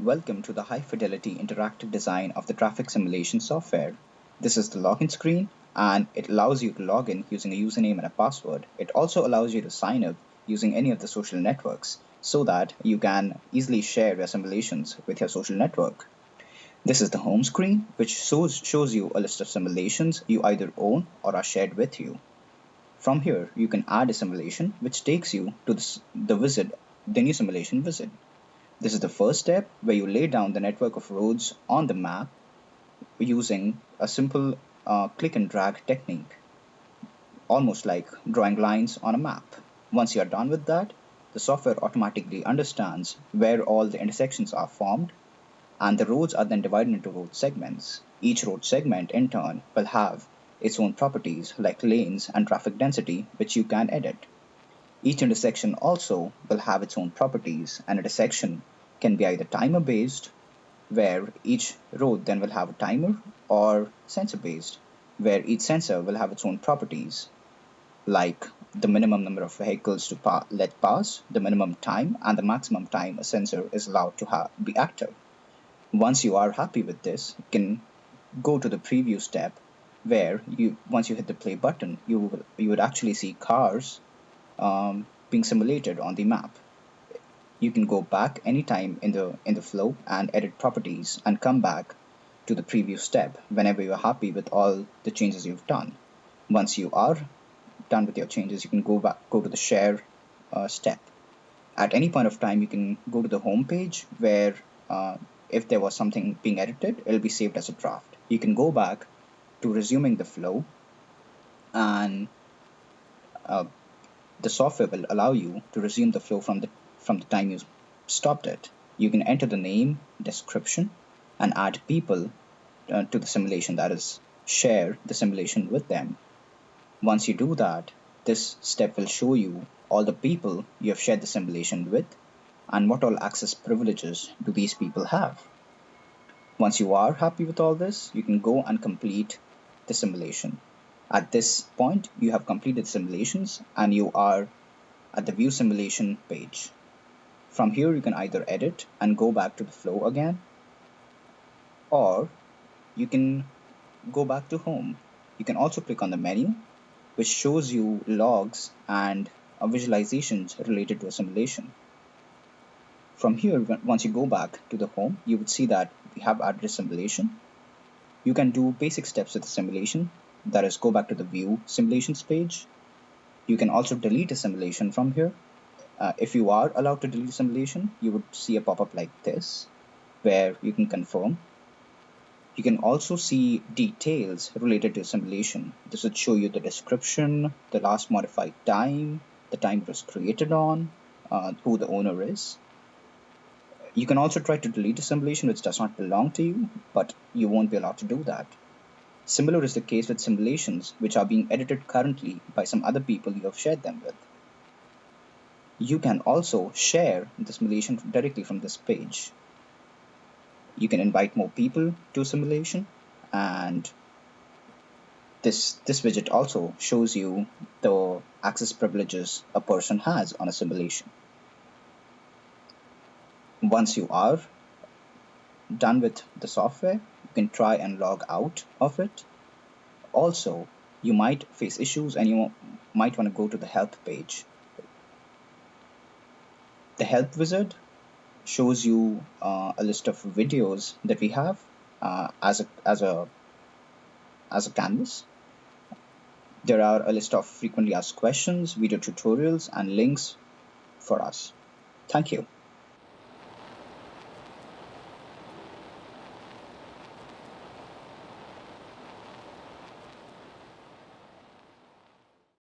Welcome to the high fidelity interactive design of the traffic simulation software. This is the login screen and it allows you to log in using a username and a password. It also allows you to sign up using any of the social networks so that you can easily share your simulations with your social network. This is the home screen, which shows you a list of simulations you either own or are shared with you. From here, you can add a simulation which takes you to the new simulation wizard. This is the first step where you lay down the network of roads on the map using a simple click and drag technique, almost like drawing lines on a map. Once you are done with that, the software automatically understands where all the intersections are formed, and the roads are then divided into road segments. Each road segment, in turn, will have its own properties like lanes and traffic density, which you can edit. Each intersection also will have its own properties. An intersection can be either timer based, where each road then will have a timer, or sensor based, where each sensor will have its own properties, like the minimum number of vehicles to let pass, the minimum time, and the maximum time a sensor is allowed to be active. Once you are happy with this, you can go to the preview step where once you hit the play button, you would actually see cars being simulated on the map. You can go back anytime in the flow and edit properties and come back to the previous step whenever you're happy with all the changes you've done. Once you are done with your changes, you can go to the share step. At any point of time, you can go to the home page where if there was something being edited, it'll be saved as a draft. You can go back to resuming the flow, and uh, the software will allow you to resume the flow from the time you stopped it. You can enter the name, description, and add people to the simulation, that is, share the simulation with them. Once you do that, this step will show you all the people you have shared the simulation with and what all access privileges do these people have. Once you are happy with all this, you can go and complete the simulation. At this point, you have completed simulations and you are at the view simulation page. From here, you can either edit and go back to the flow again, or you can go back to home. You can also click on the menu, which shows you logs and visualizations related to a simulation. From here, once you go back to the home, you would see that we have added a simulation. You can do basic steps with the simulation, that is, go back to the view simulations page. You can also delete a simulation from here. If you are allowed to delete a simulation, you would see a pop-up like this, where you can confirm. You can also see details related to simulation. This would show you the description, the last modified time, the time it was created on, who the owner is. You can also try to delete a simulation which does not belong to you, but you won't be allowed to do that. Similar is the case with simulations which are being edited currently by some other people you have shared them with. You can also share the simulation directly from this page. You can invite more people to simulation, and this widget also shows you the access privileges a person has on a simulation. Once you are done with the software, you can try and log out of it. Also, you might face issues and you might want to go to the help page. The help wizard shows you a list of videos that we have as a canvas. There are a list of frequently asked questions, video tutorials, and links for us. Thank you.